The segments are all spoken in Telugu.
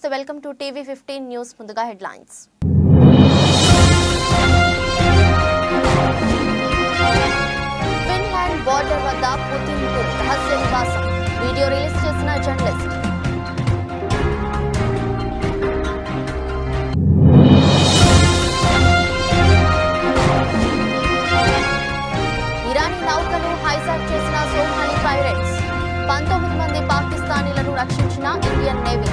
Namaste, welcome to TV15 News. Munduga headlines. Finland border vadda Putin ku rahasya nivasam. Video release chesina journalist. Irani naukanu hijack chesina Somali pirates. 19 మంది పాకిస్తానీలను రక్షించిన ఇండియన్ నేవీ.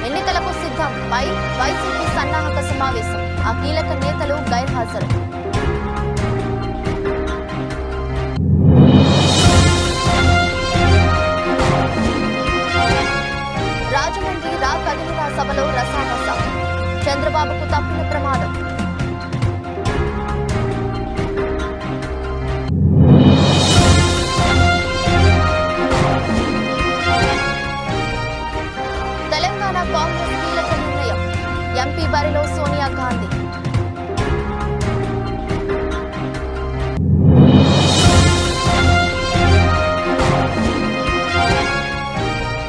ఎన్నికలకు సిద్ధం పై వైసీపీ సన్నాహక సమావేశం. ఆ కీలక నేతలు గైర్హాజరు. రాజమండ్రి రా కదిలిరా సభలో రసామస. చంద్రబాబుకు తప్పిన ప్రమాదం. తెలంగాణ కాంగ్రెస్ కీలక నిర్ణయం. ఎంపీ బరిలో సోనియా గాంధీ.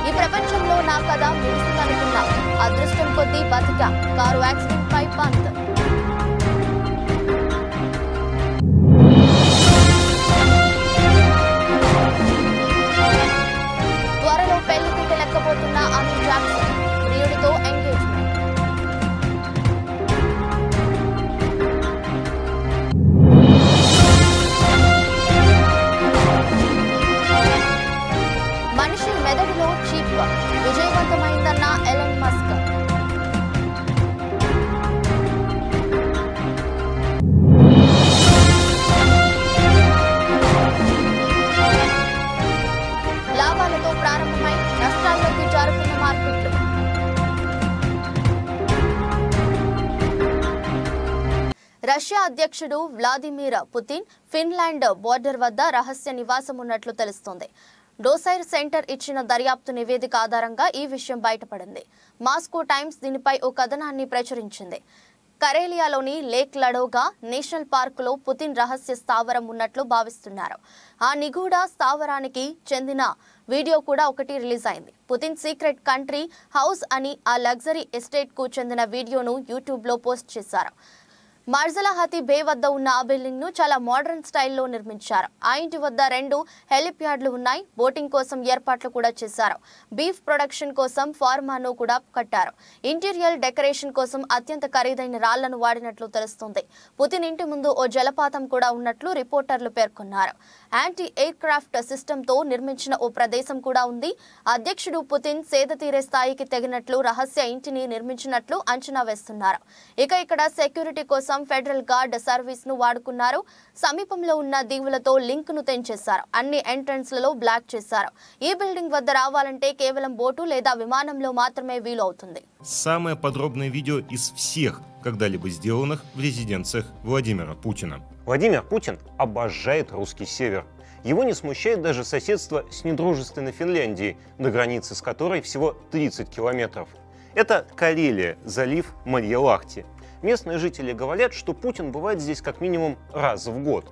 ఈ ప్రపంచంలో నా కథ ముగిసిందనుకున్నా, అదృష్టం కొద్దీ బతిక. కారు యాక్సిడెంట్ పై పంత్. త్వరలో పెళ్లి పీట లెక్కబోతున్న అమిర్ జాక్సన్. ప్రియుడితో ఎంగేజ్మెంట్. మనిషి మెదడులో చీప్ విజయవంతమైందన్న ఎలన్ మస్క్. లాభాలతో ప్రారంభమై నష్టాల్లోకి జారుతున్న మార్కెట్లు. రష్యా అధ్యక్షుడు వ్లాదిమిర్ పుతిన్ ఫిన్లాండ్ బోర్డర్ వద్ద రహస్య నివాసం ఉన్నట్లు తెలుస్తోంది. డోసైర్ సెంటర్ ఇచ్చిన దర్యాప్తు నివేదిక ఆధారంగా ఈ విషయం బయటపడింది. మాస్కో టైమ్స్ దీనిపై ఓ కథనాన్ని ప్రచురించింది. కరేలియాలోని లేక్ లడోగా నేషనల్ పార్కులో పుతిన్ రహస్య స్థావరం ఉన్నట్లు భావిస్తున్నారు. ఆ నిగూఢ స్థావరానికి చెందిన వీడియో కూడా ఒకటి రిలీజ్ అయింది. పుతిన్ సీక్రెట్ కంట్రీ హౌస్ అని ఆ లగ్జరీ ఎస్టేట్ కు చెందిన వీడియోను యూట్యూబ్ లో పోస్ట్ చేశారు. మార్జలహతి బే వద్ద ఉన్న ఆ బిల్డింగ్ ను చాలా మోడర్న్ స్టైల్లో నిర్మించారు. ఆ ఇంటి వద్ద 2 హెలిప్యాడ్లు ఉన్నాయి. బోటింగ్ కోసం ఏర్పాట్లు కూడా చేశారు. బీఫ్ ప్రొడక్షన్ కోసం ఫార్మాను కూడా కట్టారు. ఇంటీరియర్ డెకరేషన్ కోసం అత్యంత ఖరీదైన రాళ్లను వాడినట్లు తెలుస్తుంది. పుతిన్ ఇంటి ముందు ఓ జలపాతం కూడా ఉన్నట్లు రిపోర్టర్లు పేర్కొన్నారు. యాంటీ ఎయిర్ క్రాఫ్ట్ సిస్టమ్ తో నిర్మించిన ఓ ప్రదేశం కూడా ఉంది. అధ్యక్షుడు పుతిన్ సేద తీరే స్థాయికి తెగినట్లు రహస్య ఇంటిని నిర్మించినట్లు అంచనా వేస్తున్నారు. ఇక ఇక్కడ సెక్యూరిటీ కోసం ఫెడరల్ గార్డ్ సర్వీస్ ను వాడుకున్నారు. సమీపంలో ఉన్న దీవులతో లింక్ ను తెంచేశారు. అన్ని ఎంట్రన్స్ లలో బ్లాక్ చేశారు. ఈ బిల్డింగ్ వద్ద రావాలంటే కేవలం బోటు లేదా విమానంలో మాత్రమే వీలు అవుతుంది. Самое подробное видео из всех когда-либо сделанных в резиденциях Владимира Путина. Владимир Путин обожает русский север. Его не смущает даже соседство с недружественной Финляндией, до границы с которой всего 30 километров. Это Карелия, залив Марья-Лахти. Местные жители говорят, что Путин бывает здесь как минимум раз в год.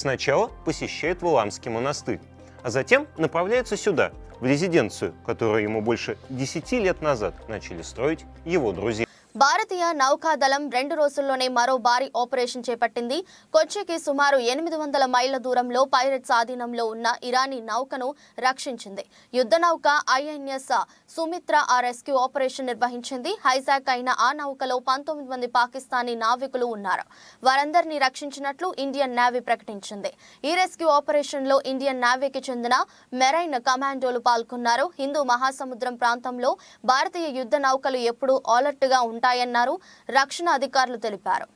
Сначала посещает Валаамский монастырь, а затем направляется сюда, в резиденцию, которую ему больше 10 лет назад начали строить его друзья. భారతీయ నౌకాదళం 2 రోజుల్లోనే మరో భారీ ఆపరేషన్ చేపట్టింది. కొచ్చికి సుమారు 800 మైళ్ల దూరంలో పైరట్స్ ఆధీనంలో ఉన్న ఇరానీ నౌకను రక్షించింది. యుద్ధ నౌక ఐఎన్ఎస్ సుమిత్ర ఆ రెస్క్యూ ఆపరేషన్ నిర్వహించింది. హైజాక్ అయిన ఆ నౌకలో 19 మంది పాకిస్తానీ నావికులు ఉన్నారు. వారందరినీ రక్షించినట్లు ఇండియన్ నేవీ ప్రకటించింది. ఈ రెస్క్యూ ఆపరేషన్ లో ఇండియన్ నేవీకి చెందిన మెరైన్ కమాండోలు పాల్గొన్నారు. హిందూ మహాసముద్రం ప్రాంతంలో భారతీయ యుద్ధ నౌకలు ఎప్పుడూ అలర్ట్ గా ఉంటాయన్నారు రక్షణ అధికారులు తెలిపారు.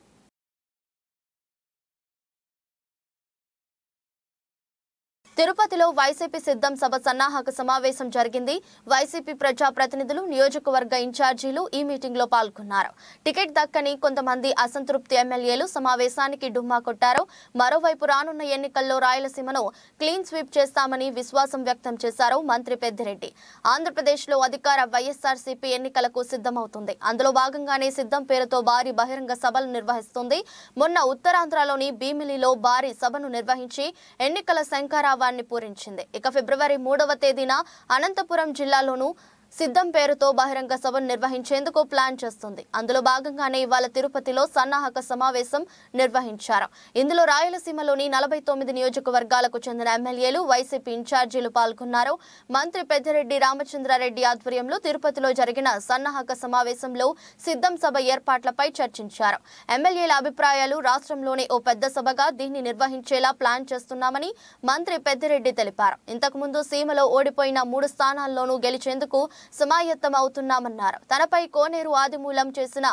తిరుపతిలో వైసీపీ సిద్ధం సభ సన్నాహక సమావేశం జరిగింది. వైసీపీ ప్రజా ప్రతినిధులు, నియోజకవర్గ ఇన్ఛార్జీలు ఈ మీటింగ్ లో పాల్గొన్నారు. టికెట్ దక్కని కొంతమంది అసంతృప్తి ఎమ్మెల్యేలు సమావేశానికి డుమ్మా కొట్టారు. మరోవైపు రానున్న ఎన్నికల్లో రాయలసీమను క్లీన్ స్వీప్ చేస్తామని విశ్వాసం వ్యక్తం చేశారు మంత్రి పెద్దిరెడ్డి. ఆంధ్రప్రదేశ్ లో అధికార వైఎస్ఆర్సీపీ ఎన్నికలకు సిద్ధమవుతుంది. అందులో భాగంగానే సిద్ధం పేరుతో భారీ బహిరంగ సభలు నిర్వహిస్తుంది. మొన్న ఉత్తరాంధ్రలోని భీమిలిలో భారీ సభను నిర్వహించి ఎన్నికల శంఖారావాన్ని పూరించింది. ఇక ఫిబ్రవరి 3వ తేదీన అనంతపురం జిల్లాలోనూ సిద్ధం పేరుతో బహిరంగ సభను నిర్వహించేందుకు ప్లాన్ చేస్తుంది. అందులో భాగంగానే ఇవాళ తిరుపతిలో సన్నాహక సమావేశం నిర్వహించారు. ఇందులో రాయలసీమలోని 49 నియోజకవర్గాలకు చెందిన ఎమ్మెల్యేలు, వైసీపీ ఇన్ఛార్జీలు పాల్గొన్నారు. మంత్రి పెద్దిరెడ్డి రామచంద్రారెడ్డి ఆధ్వర్యంలో తిరుపతిలో జరిగిన సన్నాహక సమావేశంలో సిద్ధం సభ ఏర్పాట్లపై చర్చించారు. ఎమ్మెల్యేల అభిప్రాయాలు, రాష్ట్రంలోనే ఓ పెద్ద సభగా దీన్ని నిర్వహించేలా ప్లాన్ చేస్తున్నామని మంత్రి పెద్దిరెడ్డి తెలిపారు. ఇంతకుముందు సీమలో ఓడిపోయిన 3 స్థానాల్లోనూ గెలిచేందుకు సమాయత్తం అవుతున్నామన్నారు. తనపై కోనేరు ఆదిమూలం చేసిన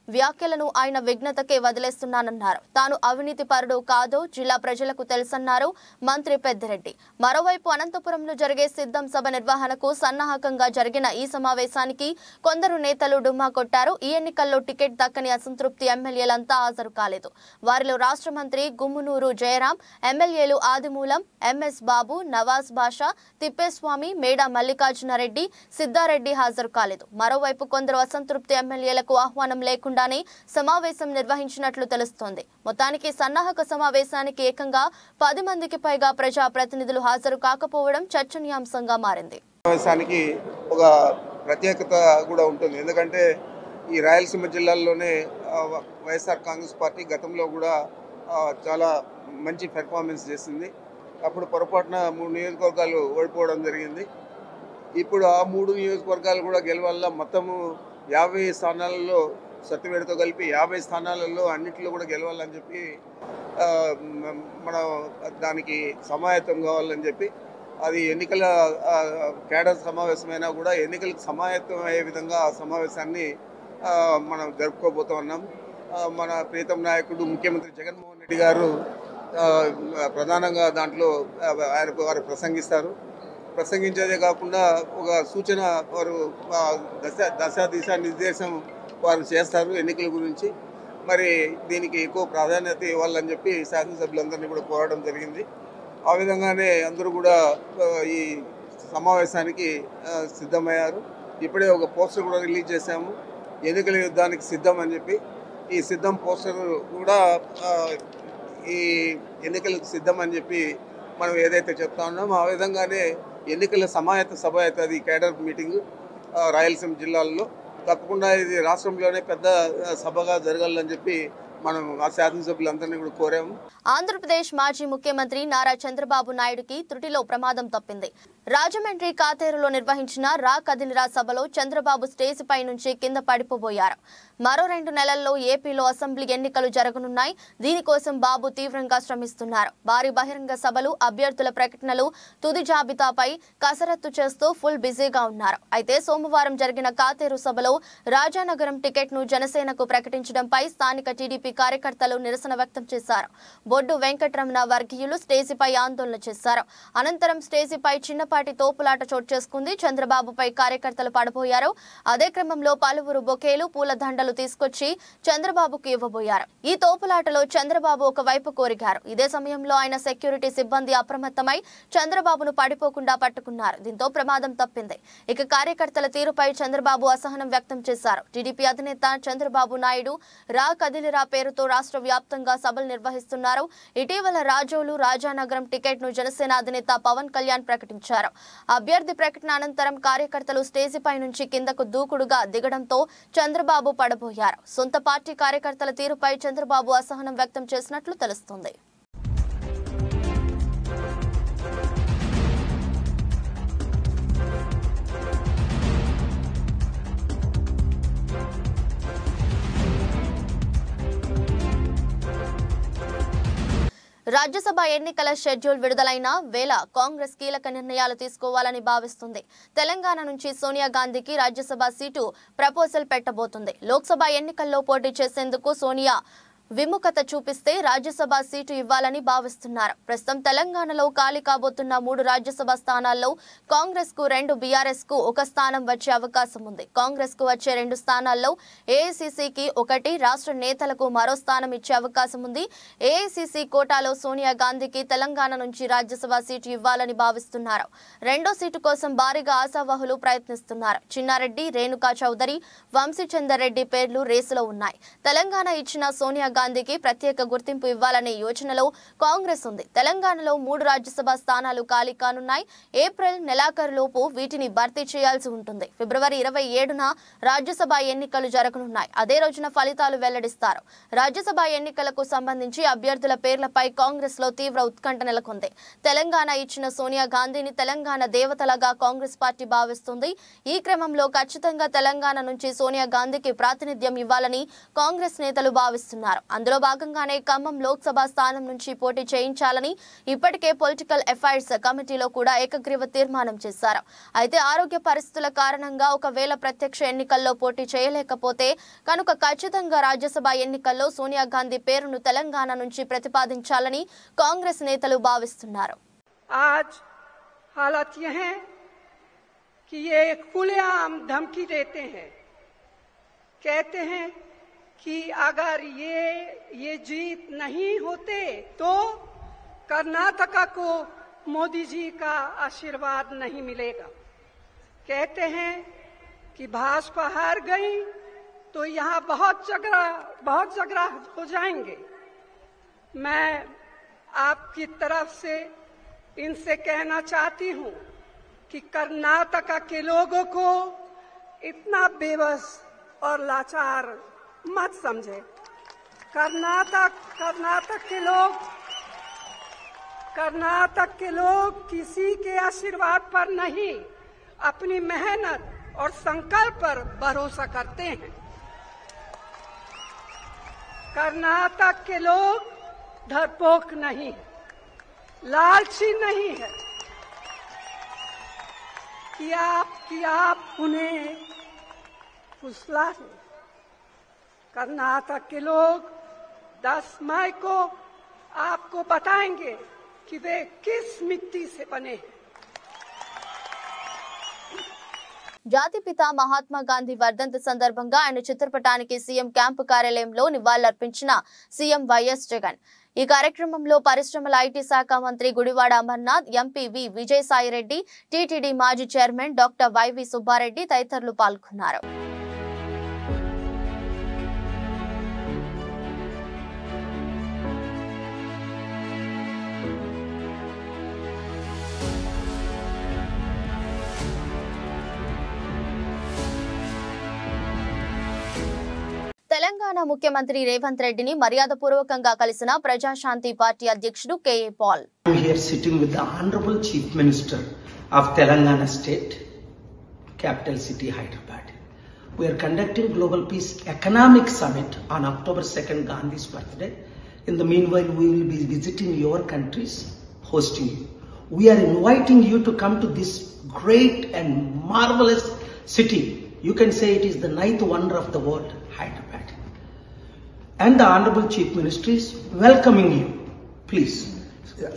వ్యాఖ్యలను ఆయన విఘ్నతకే వదిలేస్తున్నానన్నారు. తాను అవినీతి పరుడు కాదో జిల్లా ప్రజలకు తెలుసన్నారు మంత్రి పెద్దిరెడ్డి. మరోవైపు అనంతపురంలో జరిగే సిద్ధం సభ నిర్వహణకు సన్నాహకంగా జరిగిన ఈ సమావేశానికి కొందరు నేతలు డుమ్మా కొట్టారు. ఈ ఎన్నికల్లో టికెట్ దక్కని అసంతృప్తి ఎమ్మెల్యేలంతా హాజరు కాలేదు. వారిలో రాష్ట్ర మంత్రి గుమ్మనూరు జయరాం, ఎమ్మెల్యేలు ఆదిమూలం, ఎంఎస్ బాబు, నవాజ్ బాషా, తిప్పేస్వామి, మేడా మల్లికార్జునరెడ్డి, సిద్ధారెడ్డి హాజరు కాలేదు. మరోవైపు కొందరు అసంతృప్తి ఎమ్మెల్యేలకు ఆహ్వానం లేకుండా సమావేశం నిర్వహించినట్లు తెలుస్తోంది. మొత్తానికి సన్నాహక సమావేశానికి ఏకంగా 10 మందికి పైగా ప్రజా ప్రతినిధులు హాజరు కాకపోవడం చర్చనీయాంశంగా మారింది. సమావేశానికి ఒక ప్రత్యేకత కూడా ఉంటుంది. ఎందుకంటే ఈ రాయలసీమ జిల్లాల్లోనే వైఎస్ఆర్ కాంగ్రెస్ పార్టీ గతంలో కూడా చాలా మంచి పెర్ఫార్మెన్స్ చేసింది. అప్పుడు పొరపాటున 3 నియోజకవర్గాలు ఓడిపోవడం జరిగింది. ఇప్పుడు ఆ 3 నియోజకవర్గాలు కూడా గెలవాల. మొత్తము 50 స్థానాలలో సత్యవేడితో కలిపి 50 స్థానాలలో అన్నింటిలో కూడా గెలవాలని చెప్పి మనం దానికి సమాయత్తం కావాలని చెప్పి అది ఎన్నికల కేడర్ సమావేశమైనా కూడా ఎన్నికలకు సమాయత్తం అయ్యే విధంగా ఆ సమావేశాన్ని మనం జరుపుకోబోతూ ఉన్నాం. మన ప్రీతం నాయకుడు ముఖ్యమంత్రి జగన్మోహన్ రెడ్డి గారు ప్రధానంగా దాంట్లో వారు ప్రసంగించేదే కాకుండా ఒక సూచన వారు దిశా నిర్దేశం వారు చేస్తారు ఎన్నికల గురించి. మరి దీనికి ఎక్కువ ప్రాధాన్యత ఇవ్వాలని చెప్పి శాసనసభ్యులందరినీ కూడా కోరడం జరిగింది. ఆ విధంగానే అందరూ కూడా ఈ సమావేశానికి సిద్ధమయ్యారు. ఇప్పుడే ఒక పోస్టర్ కూడా రిలీజ్ చేశాము, ఎన్నికల యుద్ధానికి సిద్ధం అని చెప్పి. ఈ సిద్ధం పోస్టర్ కూడా ఈ ఎన్నికలకు సిద్ధం అని చెప్పి మనం ఏదైతే చెప్తా ఉన్నామో ఆ విధంగానే ఎన్నికల సమాయత్త సభ అవుతుంది కేడర్ మీటింగ్ రాయలసీమ జిల్లాల్లో. తప్పకుండా ఇది రాష్ట్రంలోనే పెద్ద సభగా జరగాలని చెప్పి మనం ఆ శాసనసభ్యులందరినీ కూడా కోరాము. ఆంధ్రప్రదేశ్ మాజీ ముఖ్యమంత్రి నారా చంద్రబాబు నాయుడుకి త్రుటిలో ప్రమాదం తప్పింది. రాజమండ్రి కాతేరులో నిర్వహించిన రా కదిలిరా సభలో చంద్రబాబు స్టేజ్ పై నుంచి కింద పడిపోబోయారు. మరో 2 నెలల్లో ఏపీలో అసెంబ్లీ ఎన్నికలు జరగనున్నాయి. దీనికోసం బాబు తీవ్రంగా శ్రమిస్తున్నారు. భారీ బహిరంగ సభలు, అభ్యర్థుల ప్రకటనలు, తుది జాబితాపై కసరత్తు చేస్తూ ఫుల్ బిజీగా ఉన్నారు. అయితే సోమవారం జరిగిన కాతేరు సభలో రాజానగరం టికెట్ను జనసేనకు ప్రకటించడంపై స్థానిక టీడీపీ కార్యకర్తలు నిరసన వ్యక్తం చేశారు. బొడ్డు వెంకటరమణ వర్గీయులు స్టేజీపై ఆందోళన చేశారు. అనంతరం స్టేజీపై చిన్నపాటి తోపులాట చోటు చేసుకుంది. చంద్రబాబుపై కార్యకర్తలు పడబోయారు. అదే క్రమంలో పలువురు బొకేలు, పూలదండలు తీసుకొచ్చి చంద్రబాబుకు ఇవ్వబోయారు. ఈ తోపులాటలో చంద్రబాబు ఒకవైపు కోరిగారు. ఇదే సమయంలో ఆయన సెక్యూరిటీ సిబ్బంది అప్రమత్తమై చంద్రబాబును పడిపోకుండా పట్టుకున్నారు. దీంతో ప్రమాదం తప్పింది. ఇక కార్యకర్తల తీరుపై చంద్రబాబు అసహనం వ్యక్తం చేశారు. టీడీపీ అధినేత చంద్రబాబు నాయుడు రా కదిలిరా పేరుతో రాష్ట్ర వ్యాప్తంగా సభలు నిర్వహిస్తున్నారు. ఇటీవల రాజోలు, రాజానగరం టికెట్ ను జనసేన అధినేత పవన్ కళ్యాణ్ ప్రకటించారు. అభ్యర్థి ప్రకటన అనంతరం కార్యకర్తలు స్టేజిపై నుంచి కిందకు దూకుడుగా దిగడంతో చంద్రబాబు పడబోయారు. సొంత పార్టీ కార్యకర్తల తీరుపై చంద్రబాబు అసహనం వ్యక్తం చేసినట్లు తెలుస్తోంది. రాజ్యసభ ఎన్నికల షెడ్యూల్ విడుదలైన వేళ కాంగ్రెస్ కీలక నిర్ణయాలు తీసుకోవాలని భావిస్తుంది. తెలంగాణ నుంచి సోనియా గాంధీకి రాజ్యసభ సీటు ప్రపోజల్ పెట్టబోతుంది. లోక్సభ ఎన్నికల్లో పోటీ చేసేందుకు సోనియా విముఖత చూపిస్తే రాజ్యసభ సీటు ఇవ్వాలని భావిస్తున్నారు. ప్రస్తుతం తెలంగాణలో ఖాళీ కాబోతున్న 3 రాజ్యసభ స్థానాల్లో కాంగ్రెస్ కు 2, బీఆర్ఎస్ కు 1 స్థానం వచ్చే అవకాశం ఉంది. కాంగ్రెస్ కు వచ్చే 2 స్థానాల్లో ఏఐసీసీకి 1, రాష్ట్ర నేతలకు మరో స్థానం ఇచ్చే అవకాశం ఉంది. ఏఐసీసీ కోటాలో సోనియా గాంధీకి తెలంగాణ నుంచి రాజ్యసభ సీటు ఇవ్వాలని భావిస్తున్నారు. 2వ సీటు కోసం భారీగా ఆశావహులు ప్రయత్నిస్తున్నారు. చిన్నారెడ్డి, రేణుకా చౌదరి, వంశీచందర్ రెడ్డి పేర్లు రేసులో ఉన్నాయి. తెలంగాణ ఇచ్చిన సోనియా గాంధీకి ప్రత్యేక గుర్తింపు ఇవ్వాలనే యోచనలో కాంగ్రెస్ ఉంది. తెలంగాణలో 3 రాజ్యసభ స్థానాలు ఖాళీ కానున్నాయి. ఏప్రిల్ నెలాఖరులోపు వీటిని భర్తీ చేయాల్సి ఉంటుంది. ఫిబ్రవరి 27న రాజ్యసభ ఎన్నికలు జరగనున్నాయి. అదే రోజున ఫలితాలు వెల్లడిస్తారు. రాజ్యసభ ఎన్నికలకు సంబంధించి అభ్యర్థుల పేర్లపై కాంగ్రెస్ లో తీవ్ర ఉత్కంఠ నెలకొంది. తెలంగాణ ఇచ్చిన సోనియా గాంధీని తెలంగాణ దేవతలాగా కాంగ్రెస్ పార్టీ భావిస్తుంది. ఈ క్రమంలో ఖచ్చితంగా తెలంగాణ నుంచి సోనియా గాంధీకి ప్రాతినిధ్యం ఇవ్వాలని కాంగ్రెస్ నేతలు భావిస్తున్నారు. అందులో భాగంగానే ఖమ్మం లోక్సభ స్థానం నుంచి పోటీ చేయించాలని ఇప్పటికే పొలిటికల్ అఫైర్స్ కమిటీలో కూడా ఏకగ్రీవ తీర్మానం చేశారు. అయితే ఆరోగ్య పరిస్థితుల కారణంగా ఒకవేళ ప్రత్యక్ష ఎన్నికల్లో పోటీ చేయలేకపోతే కనుక ఖచ్చితంగా రాజ్యసభ ఎన్నికల్లో సోనియా గాంధీ పేరును తెలంగాణ నుంచి ప్రతిపాదించాలని కాంగ్రెస్ నేతలు భావిస్తున్నారు. आज हालात ये हैं कि ये खुलेआम धमकी देते हैं, कहते हैं कि अगर ये जीत नहीं होते तो कर्नाटका को मोदी जी का आशीर्वाद नहीं मिलेगा। कहते हैं कि भाजपा हार गई तो यहाँ बहुत झगड़ा हो जाएंगे। मैं आपकी तरफ से इनसे कहना चाहती हूँ कि कर्नाटका के लोगों को इतना बेबस और लाचार मत समझे। कर्नाटक के लोग किसी के आशीर्वाद पर नहीं, अपनी मेहनत और संकल्प पर भरोसा करते हैं। कर्नाटक के लोग डरपोक नहीं है, लालची नहीं है कि आप उन्हें फुसला दें। कर्नाटक के लोग 10 मई को आपको बताएंगे कि वे किस मिट्टी से बने हैं। జాతిపిత మహాత్మా గాంధీ వర్ధంతి సందర్భంగా ఆయన చిత్రపటానికి సీఎం క్యాంపు కార్యాలయంలో నివాళులర్పించిన సీఎం వైఎస్ జగన్. ఈ కార్యక్రమంలో పరిశ్రమల ఐటీ శాఖ మంత్రి Gudivada Amarnath, MP V Vijayasaireddy, TTD మాజీ చైర్మన్ డాక్టర్ వైవి సుబ్బారెడ్డి తదితరులు పాల్గొన్నారు. తెలంగాణ ముఖ్యమంత్రి రేవంత్ రెడ్డిని మర్యాదపూర్వకంగా కలిసిన ప్రజాశాంతి పార్టీ అధ్యక్షుడు KA Paul. I am here sitting with the Honorable Chief Minister of Telangana State, capital city Hyderabad. We are conducting Global Peace Economic Summit on October 2nd, Gandhi's birthday. In the meanwhile, we will be visiting your countries, hosting you. We are inviting you to come to this great and marvelous city. You can say it is the 9th wonder of the world, Hyderabad. And the Honorable Chief Minister is welcoming you. Please,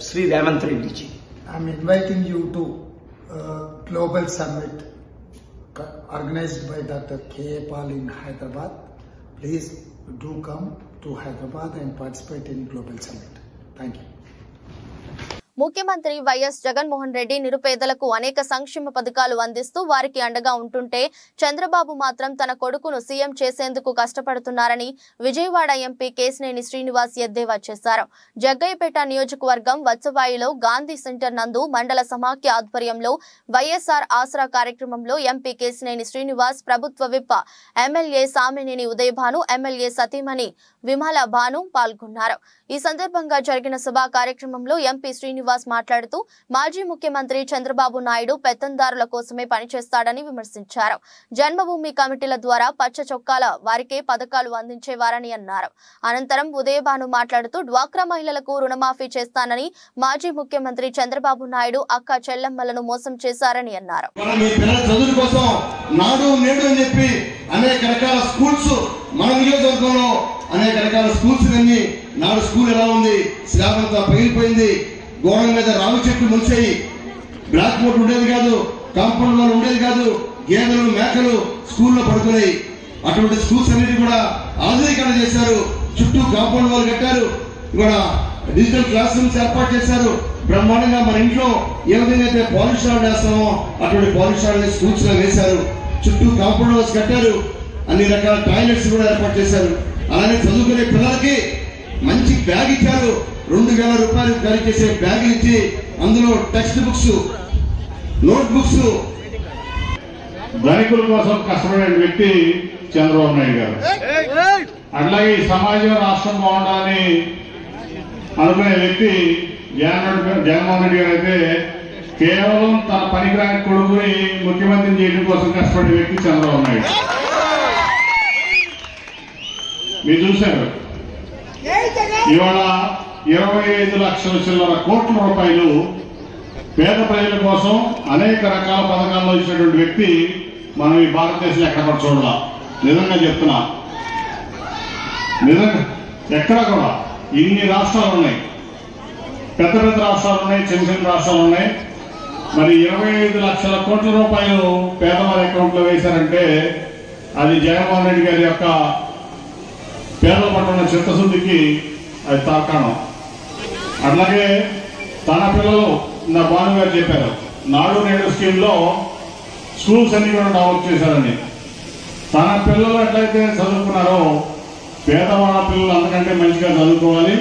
Sri Ravant Reddy ji. I am inviting you to Global Summit organized by Dr. K.A. Paul in Hyderabad. Please do come to Hyderabad and participate in Global Summit. Thank you. ముఖ్యమంత్రి వైఎస్ జగన్మోహన్ రెడ్డి నిరుపేదలకు అనేక సంక్షేమ పథకాలు అందిస్తూ వారికి అండగా ఉంటుంటే చంద్రబాబు మాత్రం తన కొడుకును సీఎం చేసేందుకు కష్టపడుతున్నారని విజయవాడ ఎంపీ కేశినేని శ్రీనివాస్ ఎద్దేవా చేశారు. జగ్గయ్యపేట నియోజకవర్గం వత్సవాయిలో గాంధీ సెంటర్ నందు మండల సమాఖ్య ఆధ్వర్యంలో వైఎస్ఆర్ ఆసరా కార్యక్రమంలో ఎంపీ కేశినేని శ్రీనివాస్, ప్రభుత్వ whip MLA Samineni Udayabhanu, MLA సతీమణి విమల భాను పాల్గొన్నారు. ఈ సందర్భంగా జరిగిన సభా కార్యక్రమంలో ఎంపీ శ్రీనివాస్ మాట్లాడుతూ మాజీ ముఖ్యమంత్రి చంద్రబాబు నాయుడు పెత్తందారుల కోసమే పనిచేస్తాడని విమర్శించారు. జన్మభూమి కమిటీల ద్వారా పచ్చ చొక్కాల వారికే పథకాలు అందించేవారని అన్నారు. అనంతరం ఉదయభాను మాట్లాడుతూ డ్వాక్రా మహిళలకు రుణమాఫీ చేస్తానని మాజీ ముఖ్యమంత్రి చంద్రబాబు నాయుడు అక్క చెల్లెమ్మలను మోసం చేశారని అన్నారు. అనేక రకాల స్కూల్స్ మన నియోజకవర్గంలో అనేక రకాల స్కూల్స్ అన్ని నాడు స్కూల్ ఎలా ఉంది, స్లాబ్ అంతా పగిలిపోయింది, గోడల మీద రావి చెట్లు ముంచాయి, బ్లాక్ బోర్డ్ ఉండేది కాదు, కాంపౌండ్ వాల్ ఉండేది కాదు, గేదెలు మేకలు స్కూల్లో పడుతున్నాయి. అటువంటి స్కూల్స్ అన్నిటి కూడా ఆధునీకరణ చేశారు, చుట్టూ కాంపౌండ్ వాల్ కట్టారు, కూడా డిజిటల్ క్లాస్ రూమ్స్ ఏర్పాటు చేశారు. బ్రహ్మాండంగా మన ఇంట్లో ఏ విధంగా అయితే పాలిష్ రాడ్ వేస్తామో అటువంటి పాలిష్ రాడ్ స్కూల్స్ లో వేశారు, చుట్టూ కాంపౌండ్ వాల్స్ కట్టారు, అన్ని రకాల టాయిలెట్స్ కూడా ఏర్పాటు చేశారు. అలానే చదువుకునే పిల్లలకి మంచి బ్యాగ్ ఇచ్చారు, 2000 రూపాయలు ఖరీదు చేసే బ్యాగులు ఇచ్చి అందులో టెక్స్ట్ బుక్స్, నోట్ బుక్స్. ధనికుల కోసం కష్టపడే వ్యక్తి చంద్రబాబు నాయుడు గారు. అట్లాగే సమాజం రాష్ట్రం బాగుండాలని అనుకునే వ్యక్తి జగన్మోహన్ రెడ్డి గారు అయితే కేవలం తన పనికిరాని కొడుకుని ముఖ్యమంత్రిని చేయడం కోసం కష్టపడే వ్యక్తి చంద్రబాబు నాయుడు. మీరు చూశారు ఇవాళ 25 లక్షల చిల్లర కోట్ల రూపాయలు పేద ప్రజల కోసం అనేక రకాల పథకాల్లో ఇచ్చినటువంటి వ్యక్తి మనం ఈ భారతదేశంలో ఎక్కడ కూడా చూడాల. నిజంగా చెప్తున్నా, నిజంగా ఎక్కడ కూడా ఇన్ని రాష్ట్రాలు ఉన్నాయి, పెద్ద పెద్ద రాష్ట్రాలు ఉన్నాయి, చిన్న చిన్న రాష్ట్రాలు ఉన్నాయి. మరి 25 లక్షల కోట్ల రూపాయలు పేదవారి అకౌంట్లో వేశారంటే అది జగన్మోహన్ రెడ్డి గారి యొక్క పేదల పట్ల ఉన్న చిత్తశుద్ధికి అది తార్కాణం. అట్లాగే తన పిల్లలు నా భాను గారు చెప్పారు, నాడు నేడు స్కీమ్ లో స్కూల్స్ అన్ని కూడా డెవలప్ చేశారని. తన పిల్లలు ఎట్లయితే చదువుకున్నారో పేదవాళ్ళ పిల్లలు అంతకంటే మంచిగా చదువుకోవాలి.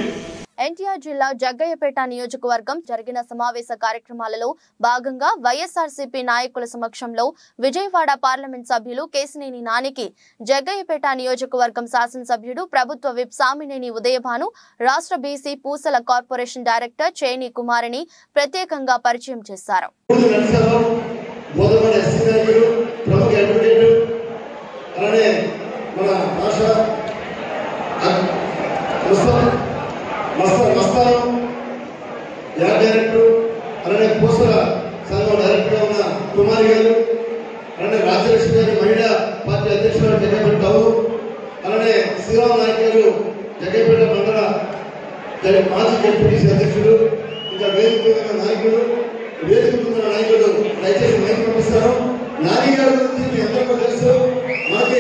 ఎన్టీఆర్ జిల్లా జగ్గయ్యపేట నియోజకవర్గం జరిగిన సమావేశ కార్యక్రమాలలో భాగంగా వైఎస్ఆర్సీపీ నాయకుల సమక్షంలో విజయవాడ పార్లమెంట్ సభ్యులు కేశినేని నానికి జగ్గయ్యపేట నియోజకవర్గం శాసనసభ్యుడు ప్రభుత్వ విప్ సామినేని ఉదయభాను, రాష్ట్ర బీసీ పూసల కార్పొరేషన్ డైరెక్టర్ చేని కుమారిని ప్రత్యేకంగా పరిచయం చేశారు. మస్తారం యాడ్ డైరెక్టర్, అలానే పూసల సంఘం డైరెక్టర్ ఉన్న కుమారి గారు, అలానే రాజ్యలక్ష్మి గారు మహిళా పార్టీ అధ్యక్షులు జగ్గయ్యపేట టౌన్, అలానే శ్రీరామ్ నాయక్ గారు జగ్గయ్యపేట మండల మాజీ జడ్పీటీసీ అధ్యక్షులు, ఇంకా వేదిక నాయకులు నాయకులు దయచేసి మైక్ పంపిస్తారు. నాని గారి గురించి మీ అందరికీ తెలుసు, మనకి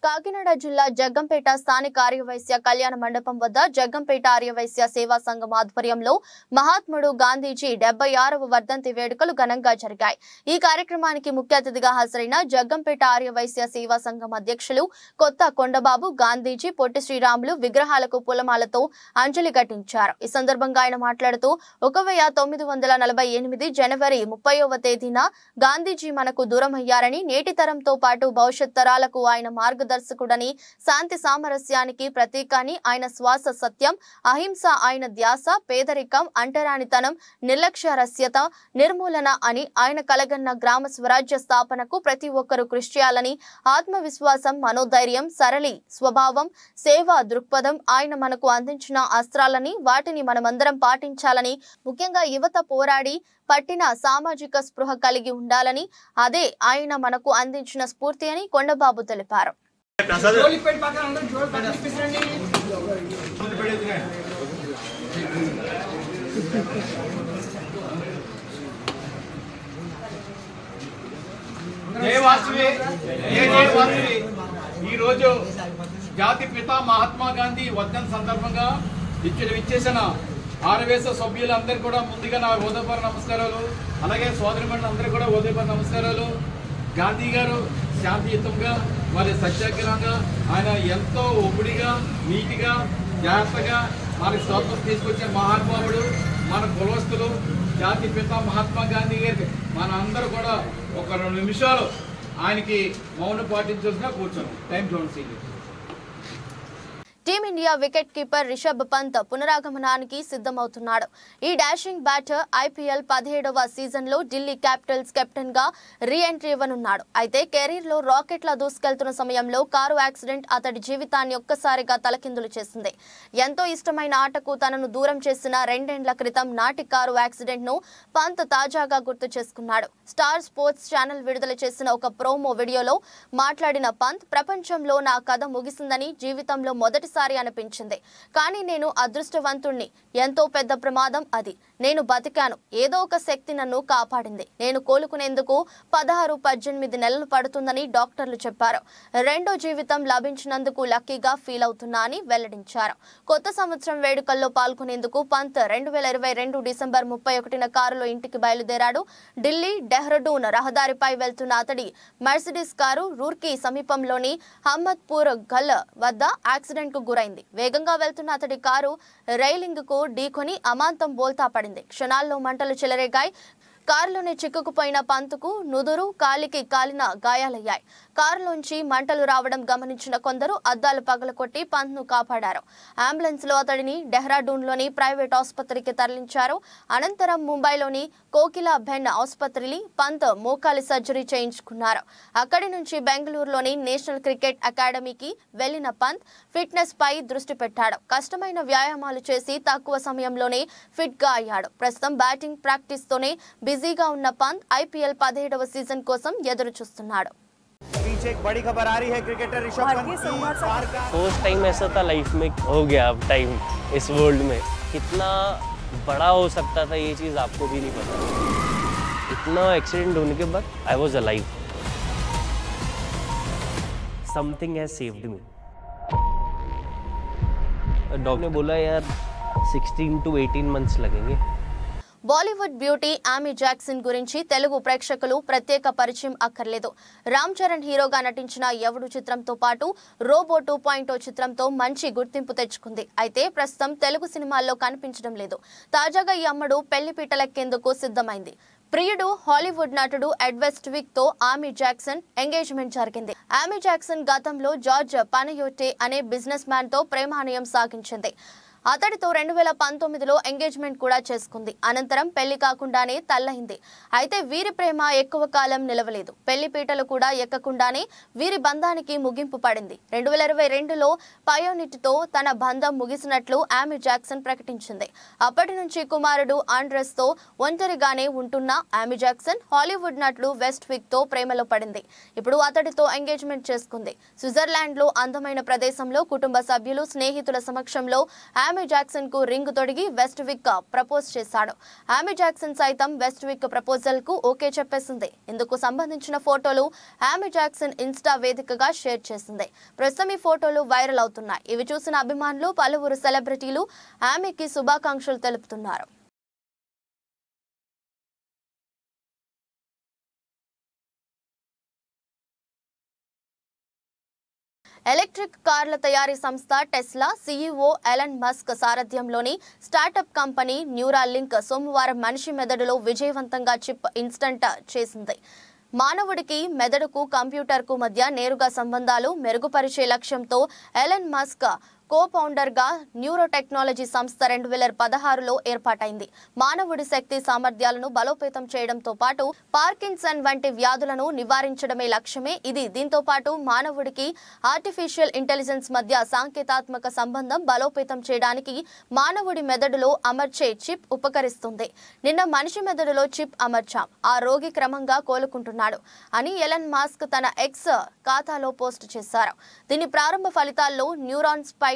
కాకినాడ జిల్లా జగ్గంపేట స్థానిక ఆర్యవైశ్య కళ్యాణ మండపం వద్ద జగ్గంపేట ఆర్యవైశ్య సేవా సంఘం ఆధ్వర్యంలో మహాత్ముడు గాంధీజీ 76వ వర్ధంతి వేడుకలు ఘనంగా జరిగాయి. ఈ కార్యక్రమానికి ముఖ్య అతిథిగా హాజరైన జగ్గంపేట ఆర్యవైశ్య సేవా సంఘం అధ్యక్షులు కొత్త కొండబాబు గాంధీజీ పొట్టి శ్రీరాములు విగ్రహాలకు పూలమాలతో అంజలి ఘటించారు. ఈ సందర్భంగా ఆయన మాట్లాడుతూ 1948 జనవరి 30వ తేదీన గాంధీజీ మనకు దూరమయ్యారని, నేటి తరంతో పాటు భవిష్యత్ తరాలకు ఆయన మార్గదర్శకుడని, శాంతి సామరస్యానికి ప్రతీకాని, ఆయన శ్వాస సత్యం, అహింస ఆయన ధ్యాస, పేదరికం, అంటరానితనం, నిర్లక్ష్యరస్యత నిర్మూలన అని ఆయన కలగన్న గ్రామ స్వరాజ్య స్థాపనకు ప్రతి ఒక్కరూ కృషి చేయాలని, ఆత్మవిశ్వాసం, మనోధైర్యం, సరళి స్వభావం, సేవా దృక్పథం ఆయన మనకు అందించిన అస్త్రాలని, వాటిని మనమందరం పాటించాలని, ముఖ్యంగా యువత పోరాడి పట్టిన సామాజిక స్పృహ కలిగి ఉండాలని, అదే ఆయన మనకు అందించిన స్ఫూర్తి అని కొండబాబు తెలిపారు. ఈ రోజు జాతి పిత మహాత్మా గాంధీ వర్ధంతి సందర్భంగా విచ్చేసిన ఆర్యవైశ్య సభ్యులందరూ కూడా ముందుగా నా హృదయపూర్వక నమస్కారాలు. అలాగే సోదరిమణులు అందరూ కూడా హృదయపూర్వక నమస్కారాలు. గాంధీ గారు శాంతియుతంగా మరి సత్యాగ్రహంగా ఆయన ఎంతో ఒప్పుడిగా నీటిగా జాగ్రత్తగా మనకి స్వాతంత్రం తీసుకొచ్చిన మహానుభావుడు, మన కులవస్తులు జాతి పిత మహాత్మా గాంధీ గారికి మన అందరూ కూడా ఒక 2 నిమిషాలు ఆయనకి మౌనం పాటించాల్సిన కూర్చోను. టైం చూడండి. Team India wicket keeper Rishabh Pant పునరాగమనానికి సిద్ధమవుతున్నాడు. ఈ డాషింగ్ బ్యాటర్ IPL 17వ సీజన్లో ఢిల్లీ క్యాపిటల్స్ కెప్టెన్ గా రీ ఎంట్రీ ఇవ్వనున్నాడు. అయితే కెరీర్ లో రాకెట్ల దూసుకెళ్తున్న సమయంలో కారు యాక్సిడెంట్ అతడి జీవితాన్ని ఒక్కసారిగా తలకిందులు చేసింది. ఎంతో ఇష్టమైన ఆటకు తనను దూరం చేసిన 2 ఏళ్ల క్రితం నాటి కారు యాక్సిడెంట్ ను పంత్ తాజాగా గుర్తు చేసుకున్నాడు. స్టార్ స్పోర్ట్స్ ఛానల్ విడుదల చేసిన ఒక ప్రోమో వీడియోలో మాట్లాడిన పంత్, ప్రపంచంలో నా కథ ముగిసిందని జీవితంలో మొదటిసారి అనిపించింది. కానీ నేను అదృష్టవంతుణ్ణి. ఎంతో పెద్ద ప్రమాదం అది. నేను బతికాను. ఏదో ఒక శక్తి నన్ను కాపాడింది. నేను కోలుకునేందుకు 16-18 నెలలు పడుతుందని డాక్టర్లు చెప్పారు. రెండో జీవితం లభించినందుకు లక్కీగా ఫీల్ అవుతున్నా అని వెల్లడించారు. కొత్త సంవత్సరం వేడుకల్లో పాల్గొనేందుకు పంత్ 2022 డిసెంబర్ 31న కారులో ఇంటికి బయలుదేరాడు. ఢిల్లీ డెహ్రాడూన్ రహదారిపై వెళ్తున్న అతడి మెర్సిడీస్ కారు రూర్కీ సమీపంలోని హమ్మద్పూర్ గల్ వద్ద యాక్సిడెంట్ కు గురైంది. వేగంగా వెళ్తున్న అతడి కారు రైలింగ్ కు ఢీకొని అమాంతం బోల్తా పడింది. క్షణాల్లో మంటలు చెలరేగాయి. కారులోనే చిక్కుకుపోయిన పంత్కు నుదురు, కాలికి కాలిన గాయాలయ్యాయి. కారులోంచి మంటలు రావడం గమనించిన కొందరు అద్దాలు పగలకొట్టి పంత్ను కాపాడారు. అంబులెన్స్ లో అతడిని డెహ్రాడూన్లోని ప్రైవేట్ ఆసుపత్రికి తరలించారు. అనంతరం ముంబైలోని కోకిలా బెన్ ఆసుపత్రిలో పంత్ మోకాలి సర్జరీ చేయించుకున్నారు. అక్కడి నుంచి బెంగళూరులోని నేషనల్ క్రికెట్ అకాడమీకి వెళ్లిన పంత్ ఫిట్నెస్ పై దృష్టి పెట్టాడు. కష్టమైన వ్యాయామాలు చేసి తక్కువ సమయంలోనే ఫిట్ గా అయ్యాడు. ప్రస్తుతం బ్యాటింగ్ ప్రాక్టీస్ తోనే బిజీగా ఉన్న పంత్ IPL 17వ సీజన్ కోసం ఎదురు చూస్తున్నాడు. फर्स्ट टाइम ऐसा था लाइफ में हो गया अब टाइम इस वर्ल्ड में कितना बड़ा हो सकता था ये चीज़ आपको भी नहीं पता. इतना एक्सीडेंट होने के बाद I was alive. Something has saved me. Doctor ने बोला यार 16 to 18 months लगेंगे. బాలీవుడ్ బ్యూటీ ఆమీ జాక్సన్ గురించి తెలుగు ప్రేక్షకులు ప్రత్యేక పరిచయం అక్కర్లేదు. రామ్ చరణ్ హీరోగా నటించిన ఎవడు చిత్రంతో పాటు రోబో 2.0 చిత్రంతో మంచి గుర్తింపు తెచ్చుకుంది. అయితే ప్రస్తుతం తెలుగు సినిమాల్లో కనిపించడం లేదు. తాజాగా ఈ అమ్మడు పెళ్లిపీటలెక్కేందుకు సిద్ధమైంది. ప్రియుడు హాలీవుడ్ నటుడు ఎడ్ వెస్ట్విక్ తో ఆమీ జాక్సన్ ఎంగేజ్మెంట్ జరిగింది. ఆమీ జాక్సన్ గతంలో జార్జ్ పనయోటే అనే బిజినెస్ మ్యాన్ తో ప్రేమానయం సాగించింది. అతడితో 2019లో ఎంగేజ్మెంట్ కూడా చేసుకుంది. అనంతరం పెళ్లి కాకుండానే తల్లయింది. అయితే వీరి ప్రేమ ఎక్కువ కాలం నిలవలేదు. పెళ్లి పీటలు కూడా ఎక్కకుండానే వీరి బంధానికి ముగింపు పడింది. 2022లో పయోనిట్తో తన బంధం ముగిసినట్లు ఆమీ జాక్సన్ ప్రకటించింది. అప్పటి నుంచి కుమారుడు ఆండ్రెస్ తో ఒంటరిగానే ఉంటున్న ఆమీ జాక్సన్ హాలీవుడ్ నటుడు వెస్ట్విక్ తో ప్రేమలో పడింది. ఇప్పుడు అతడితో ఎంగేజ్మెంట్ చేసుకుంది. స్విట్జర్లాండ్ లో అందమైన ప్రదేశంలో కుటుంబ సభ్యులు, స్నేహితుల సమక్షంలో ఆమీ జాక్సన్ కు రింగ్ తొడిగి వెస్ట్విక్ ప్రపోజ్ చేశాడు. ఆమీ జాక్సన్ సైతం వెస్ట్విక్ ప్రపోజల్ కు ఓకే చెప్పేసింది. ఇందుకు సంబంధించిన ఫోటోలు ఆమీ జాక్సన్ ఇన్స్టా వేదికగా షేర్ చేసింది. ప్రస్తుతం ఈ ఫోటోలు వైరల్ అవుతున్నాయి. ఇవి చూసిన అభిమానులు, పలువురు సెలబ్రిటీలు ఆమీకి శుభాకాంక్షలు తెలుపుతున్నారు. ఎలక్ట్రిక్ కార్ల తయారీ సంస్థ టెస్లా CEO ఎలన్ మస్క్ సారథ్యంలోని స్టార్టప్ కంపెనీ న్యూరాలింక్ సోమవారం మనిషి మెదడులో విజయవంతంగా చిప్ ఇన్స్టంట్ చేసింది. మానవుడికి మెదడుకు కంప్యూటర్కు మధ్య నేరుగా సంబంధాలు మెరుగుపరిచే లక్ష్యంతో ఎలన్ మస్క్ కో-ఫౌండర్ గా న్యూరో టెక్నాలజీ సంస్థ 2016లో ఏర్పాటైంది. మానవుడి శక్తి సామర్థ్యాలను బలోపేతం చేయడంతో పాటు పార్కిన్సన్ వంటి వ్యాధులను నివారించడమే లక్ష్యమే ఇది. దీంతో పాటు మానవుడికి ఆర్టిఫిషియల్ ఇంటెలిజెన్స్ మధ్య సాంకేతాత్మక సంబంధం బలోపేతం చేయడానికి మానవుడి మెదడులో అమర్చే చిప్ ఉపకరిస్తుంది. నిన్న మనిషి మెదడులో చిప్ అమర్చాం. ఆ రోగి క్రమంగా కోలుకుంటున్నాడు అని ఎలన్ మస్క్ తన ఎక్స్ ఖాతాలో పోస్ట్ చేశారు. దీని ప్రారంభ ఫలితాల్లో న్యూరాన్ స్పైక్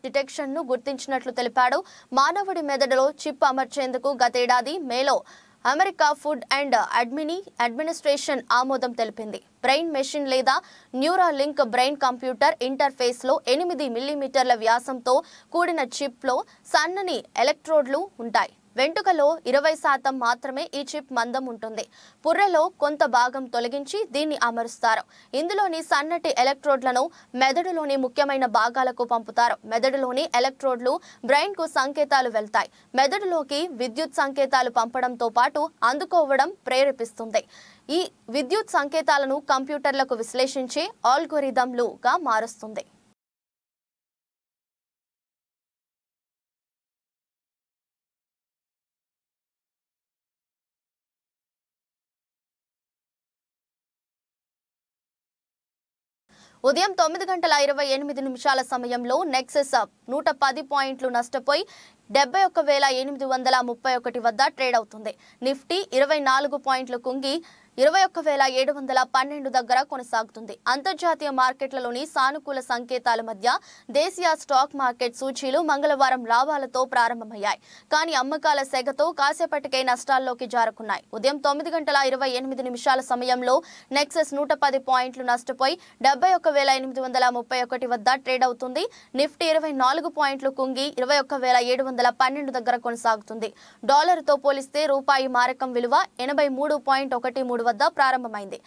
డిటెక్షన్ ను గుర్తించినట్లు తెలిపాడు. మానవుడి మెదడులో చిప్ అమర్చేందుకు గతేడాది మేలో అమెరికా ఫుడ్ అండ్ అడ్మినిస్ట్రేషన్ ఆమోదం తెలిపింది. బ్రెయిన్ మెషిన్ లేదా న్యూరాలింక్ బ్రెయిన్ కంప్యూటర్ ఇంటర్ఫేస్ లో 8 మిల్లీమీటర్ల వ్యాసంతో కూడిన చిప్ లో సన్నని ఎలక్ట్రోడ్లు ఉంటాయి. వెంట్రుకలో 20% మాత్రమే ఈ చిప్ మందం ఉంటుంది. పుర్రెలో కొంత భాగం తొలగించి దీన్ని అమరుస్తారు. ఇందులోని సన్నటి ఎలక్ట్రోడ్లను మెదడులోని ముఖ్యమైన భాగాలకు పంపుతారు. మెదడులోని ఎలక్ట్రోడ్లు బ్రెయిన్ కు సంకేతాలు వెళ్తాయి. మెదడులోకి విద్యుత్ సంకేతాలు పంపడంతో పాటు అందుకోవడం ప్రేరేపిస్తుంది. ఈ విద్యుత్ సంకేతాలను కంప్యూటర్లకు విశ్లేషించే ఆల్గోరిథంలుగా మారుస్తుంది. ఉదయం 9:28 సమయంలో నెక్సెస్ 110 పాయింట్లు నష్టపోయి 71,831 వద్ద ట్రేడ్ అవుతుంది. నిఫ్టీ 24 పాయింట్లు కుంగి 21,712 దగ్గర కొనసాగుతుంది. అంతర్జాతీయ మార్కెట్లలోని సానుకూల సంకేతాల మధ్య దేశీయ స్టాక్ మార్కెట్ సూచీలు మంగళవారం లాభాలతో ప్రారంభమయ్యాయి. కానీ అమ్మకాల సెగతో కాసేపటికే నష్టాల్లోకి జారుకున్నాయి. ఉదయం 9:28 సమయంలో నెక్సెస్ 110 పాయింట్లు నష్టపోయి 71,831 వద్ద ట్రేడ్ అవుతుంది. నిఫ్టీ 24 పాయింట్లు కుంగి 21,712 దగ్గర కొనసాగుతుంది. డాలర్తో పోలిస్తే రూపాయి మారకం విలువ 83.13 వద్ద ప్రారంభమైంది.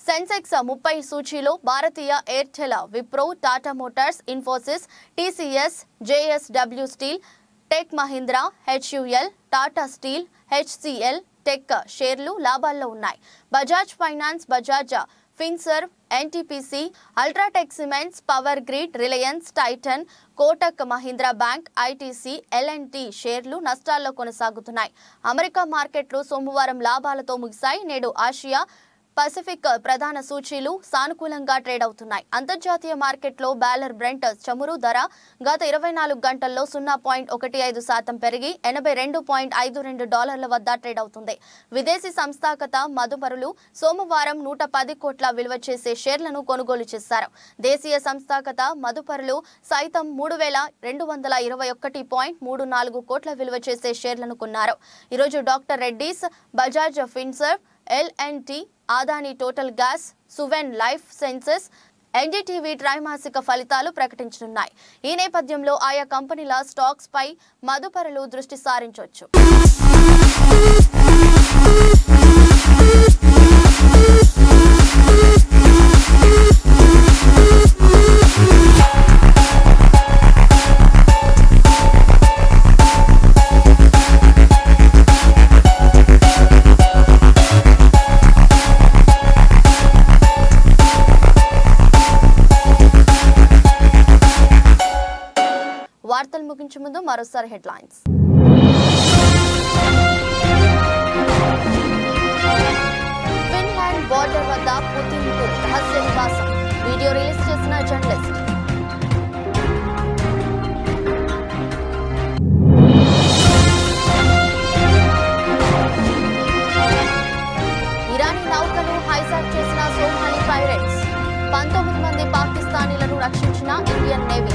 సెన్సెక్స్ 30 సూచీలో భారతీయ Airtel, Wipro, Tata Motors, Infosys, TCS, JSW Steel, Tech Mahindra, HUL, Tata Steel, HCL Tech షేర్లు లాభాల్లో ఉన్నాయి. Bajaj Finance, Bajaj Finserv, NTPC, UltraTech Cements, Power Grid, Reliance, Titan, Kotak Mahindra Bank, ITC, LNT షేర్లు నష్టాల్లో కొనసాగుతున్నాయి. అమెరికా మార్కెట్లు సోమవారం లాభాలతో ముగిశాయి. నేడు ఆసియా పసిఫిక్ ప్రధాన సూచీలు సానుకూలంగా ట్రేడ్ అవుతున్నాయి. అంతర్జాతీయ మార్కెట్లో బ్యాలర్ బ్రెంట్ చమురు ధర గత 24 గంటల్లో 0.15% పెరిగి $82.52 వద్ద ట్రేడ్ అవుతుంది. విదేశీ సంస్థాగత మదుపరులు సోమవారం 110 కోట్ల విలువ చేసే షేర్లను కొనుగోలు చేశారు. దేశీయ సంస్థాగత మదుపరులు సైతం 3,221.34 కోట్ల విలువ చేసే షేర్లను కొన్నారు. ఈరోజు doctor Reddy's, Bajaj Finserv, LNT, Adani Total Gas, Suven Life Sciences, NDTV త్రైమాసిక ఫలితాలు ప్రకటించనున్నాయి. ఈ నేపథ్యంలో ఆయా కంపెనీల స్టాక్స్ పై మదుపరులు దృష్టి సారించవచ్చు. వార్తలు ముగించే ముందు మరోసారి హెడ్లైన్స్. ఫిన్లాండ్ బోర్డర్ వద్ద పుతిన్ కు రహస్య నివాసం, వీడియో రిలీజ్ చేసిన జర్నలిస్ట్. ఇరానీ నౌకను హైజాక్ చేసిన సోమాలి పైరేట్స్, 19 మంది పాకిస్తానీలను రక్షించిన ఇండియన్ నేవీ.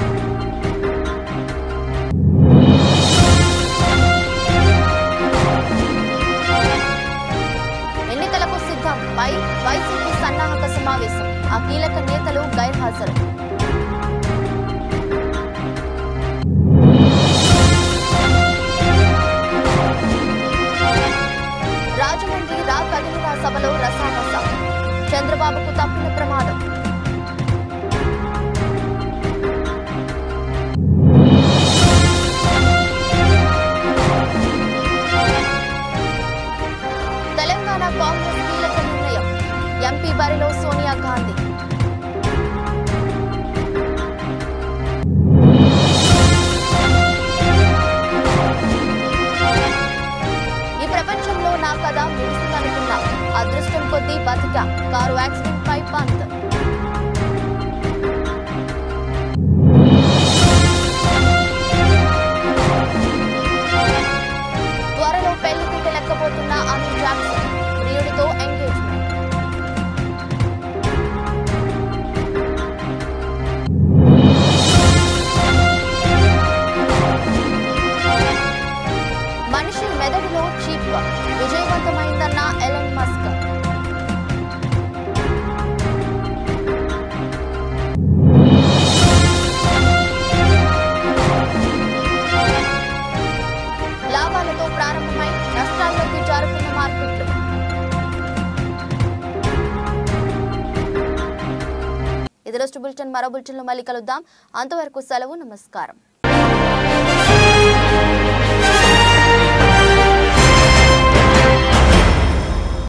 వైసీపీ సన్నాహక సమావేశం, ఆ కీలక నేతలు గైర్హాజరు. రాజమండ్రి రా కదిలిరా సభలో రసామస, చంద్రబాబుకు తప్పిన ప్రమాదం. తెలంగాణ కాంగ్రెస్ కీలక నిర్ణయం, ఎంపీ బరిలో సోనియా గాంధీ. ఈ ప్రపంచంలో నా కథ ముగిసిందనుకున్నా, అదృష్టం కొద్దీ బతికా, కారు యాక్సిడెంట్ పై పంత్. త్వరలో పెళ్లిపీట లెక్కబోతున్న అమీర్ జాక్సన్, ప్రియుడితో ఎంగేజ్మెంట్. మనిషి మెదడులో చిప్ విజయవంతమైందన్న ఎలన్ మస్క్. లాభాలతో ప్రారంభమై నష్టాల్లోకి జారుతున్న మార్కెట్లు. ఇది రోజు బులెటిన్. మరో బులెటిన్లో మళ్ళీ కలుద్దాం. అంతవరకు సెలవు. నమస్కారం.